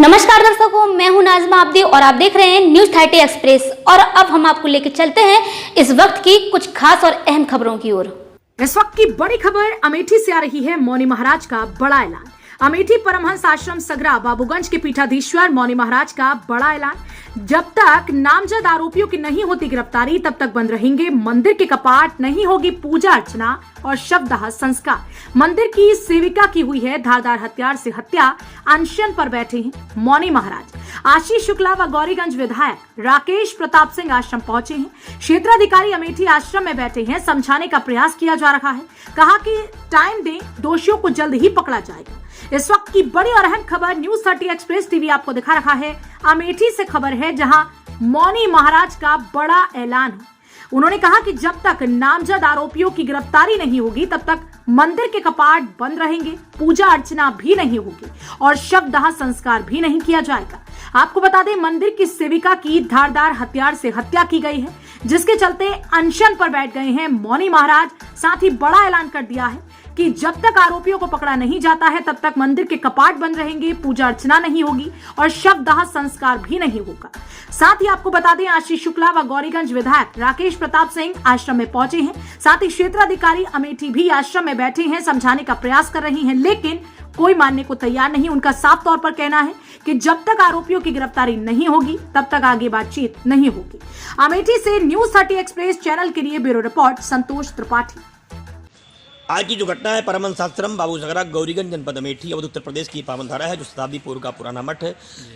नमस्कार दर्शकों, मैं हूं नाज़मा आब्दी और आप देख रहे हैं न्यूज़ 30 एक्सप्रेस। और अब हम आपको लेकर चलते हैं इस वक्त की कुछ खास और अहम खबरों की ओर। इस वक्त की बड़ी खबर अमेठी से आ रही है। मौनी महाराज का बड़ा ऐलान। अमेठी परमहंस आश्रम सगरा बाबूगंज के पीठाधीश्वर मौनी महाराज का बड़ा ऐलान। जब तक नामजद आरोपियों की नहीं होती गिरफ्तारी तब तक बंद रहेंगे मंदिर के कपाट, नहीं होगी पूजा अर्चना और शवदाह संस्कार। मंदिर की सेविका की हुई है धारदार हथियार से हत्या। अनशन पर बैठे हैं मौनी महाराज। आशीष शुक्ला व गौरीगंज विधायक राकेश प्रताप सिंह आश्रम पहुंचे हैं। क्षेत्राधिकारी अमेठी आश्रम में बैठे हैं। समझाने का प्रयास किया जा रहा है। कहा कि टाइम दें, दोषियों को जल्द ही पकड़ा जाएगा। इस वक्त की बड़ी और अहम खबर न्यूज़ 30 एक्सप्रेस टीवी आपको दिखा रहा है। अमेठी से खबर है जहां मौनी महाराज का बड़ा ऐलान है। उन्होंने कहा कि जब तक नामजद आरोपियों की गिरफ्तारी नहीं होगी तब तक मंदिर के कपाट बंद रहेंगे, पूजा अर्चना भी नहीं होगी और शवदाह संस्कार भी नहीं किया जाएगा। आपको बता दें, मंदिर की सेविका की धारदार हथियार से हत्या की गई है, जिसके चलते अनशन पर बैठ गए हैं मौनी महाराज। साथ ही बड़ा ऐलान कर दिया है कि जब तक आरोपियों को पकड़ा नहीं जाता है तब तक मंदिर के कपाट बंद रहेंगे, पूजा अर्चना नहीं होगी और शवदाह संस्कार भी नहीं होगा। साथ ही आपको बता दें, आशीष शुक्ला व गौरीगंज विधायक राकेश प्रताप सिंह आश्रम में पहुंचे हैं। साथ ही क्षेत्राधिकारी अमेठी भी आश्रम में बैठे हैं, समझाने का प्रयास कर रही हैं, लेकिन कोई मानने को तैयार नहीं। उनका साफ तौर पर कहना है कि जब तक आरोपियों की गिरफ्तारी नहीं होगी तब तक आगे बातचीत नहीं होगी। अमेठी से न्यूज़ 30 एक्सप्रेस चैनल के लिए ब्यूरो रिपोर्ट संतोष त्रिपाठी। आज की जो घटना है, परमहंस आश्रम बाबू सगरा गौरीगंज जनपद अमेठी अवध उत्तर प्रदेश की पावन धारा है, जो शताब्दी पूर्व का पुराना मठ है।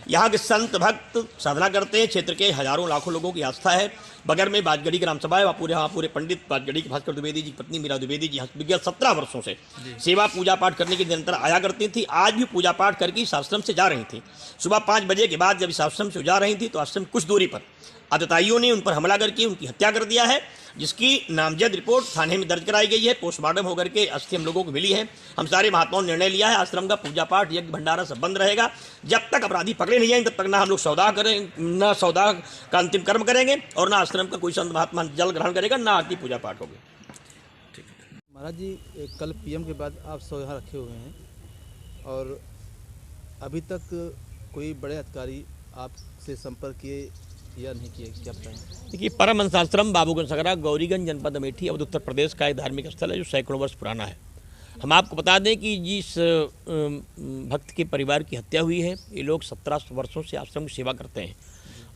यहाँ के संत भक्त साधना करते हैं। क्षेत्र के हजारों लाखों लोगों की आस्था है। बगैर में बाजगढ़ी ग्राम सभा है। वहाँ पूरे पंडित बाजगढ़ी के भास्कर द्विवेदी जी पत्नी मीरा द्विवेदी जी विगत 17 वर्षों से सेवा पूजा पाठ करने की निरंतर आया करती थी। आज भी पूजा पाठ करके इस आश्रम से जा रही थी। सुबह 5 बजे के बाद जब इस आश्रम से जा रही थी तो आश्रम कुछ दूरी पर आतताइयों ने उन पर हमला करके उनकी हत्या कर दिया है, जिसकी नामजद रिपोर्ट थाने में दर्ज कराई गई है। पोस्टमार्टम होकर के अस्थि हम लोगों को मिली है। हम सारे महात्माओं ने निर्णय लिया है, आश्रम का पूजा पाठ यज्ञ भंडारा सब बंद रहेगा। जब तक अपराधी पकड़े नहीं जाएंगे तब तक ना हम लोग सौदा करें, ना सौदा का अंतिम कर्म करेंगे और ना आश्रम का कोई संत महात्मा जल ग्रहण करेगा, ना आरती पूजा पाठ होगी। महाराज जी, कल पीएम के बाद आप सब यहाँ रखे हुए हैं और अभी तक कोई बड़े अधिकारी आपसे संपर्क किए या नहीं किए, क्या बताएं? देखिए, परमहंस आश्रम बाबूगंज सगरा गौरीगंज जनपद अमेठी अवध उत्तर प्रदेश का एक धार्मिक स्थल है जो सैकड़ों वर्ष पुराना है। हम आपको बता दें कि जिस भक्त के परिवार की हत्या हुई है, ये लोग 17 वर्षों से आश्रम की सेवा करते हैं।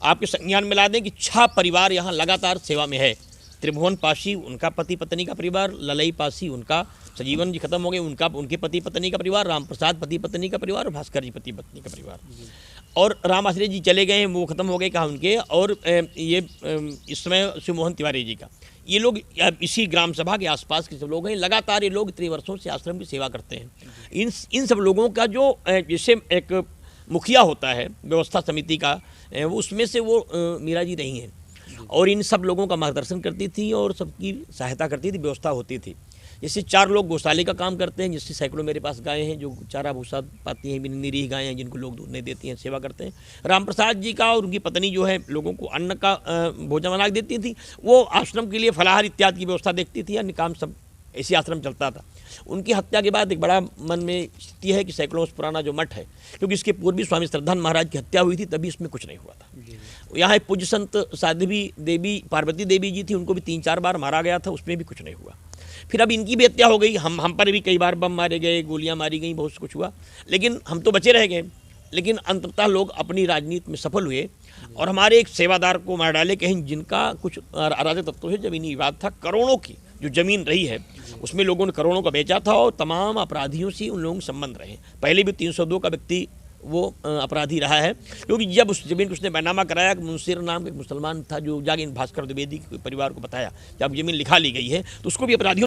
आपके संज्ञान में ला दें कि 6 परिवार यहाँ लगातार सेवा में है। त्रिभुवन पासी उनका पति पत्नी का परिवार, ललई पासी उनका सजीवन जी खत्म हो गए, उनके पति पत्नी का परिवार, राम प्रसाद पति पत्नी का परिवार और भास्कर जी पति पत्नी का परिवार, और राम आश्रय जी चले गए हैं, वो खत्म हो गए कहा उनके। और ये इस समय शिव मोहन तिवारी जी का, ये लोग इसी ग्राम सभा के आसपास के सब लोग हैं। लगातार ये लोग इतने वर्षों से आश्रम की सेवा करते हैं। इन सब लोगों का जो जैसे एक मुखिया होता है व्यवस्था समिति का, उसमें से वो मीरा जी रही हैं और इन सब लोगों का मार्गदर्शन करती थी और सबकी सहायता करती थी, व्यवस्था होती थी। जैसे 4 लोग गौशाले का काम करते हैं, जिससे सैकड़ों मेरे पास गायें हैं जो चारा भूसा पाती हैं, निरीह गायें हैं जिनको लोग दूध नहीं देती हैं, सेवा करते हैं। राम प्रसाद जी का और उनकी पत्नी जो है लोगों को अन्न का भोजन बना देती थी। वो आश्रम के लिए फलाहार इत्यादि की व्यवस्था देखती थी, अन्य काम सब ऐसे आश्रम चलता था। उनकी हत्या के बाद एक बड़ा मन में स्थिति है कि सैकड़ों वर्ष पुराना जो मठ है, क्योंकि इसके पूर्व स्वामी श्रद्धानंद महाराज की हत्या हुई थी, तभी इसमें कुछ नहीं हुआ था। यहाँ एक पूज्य संत साध्वी देवी पार्वती देवी जी थी, उनको भी 3-4 बार मारा गया था, उसमें भी कुछ नहीं हुआ। फिर अब इनकी भी हत्या हो गई। हम पर भी कई बार बम मारे गए, गोलियां मारी गई, बहुत कुछ हुआ, लेकिन हम तो बचे रह गए। लेकिन अंततः लोग अपनी राजनीति में सफल हुए और हमारे एक सेवादार को मार डाले। कहीं जिनका कुछ अराजक तत्वों से जमीनी विवाद था, करोड़ों की जो जमीन रही है उसमें लोगों ने करोड़ों का बेचा था और तमाम अपराधियों से उन लोगों के संबंध रहे। पहले भी 302 का व्यक्ति वो अपराधी रहा है, क्योंकि जब उस जमीन को उसने बैनामा कराया, मुंशीर नाम का एक मुसलमान था जो जाके भास्कर द्विवेदी के परिवार को बताया जब जमीन लिखा ली गई है तो उसको भी अपराधियों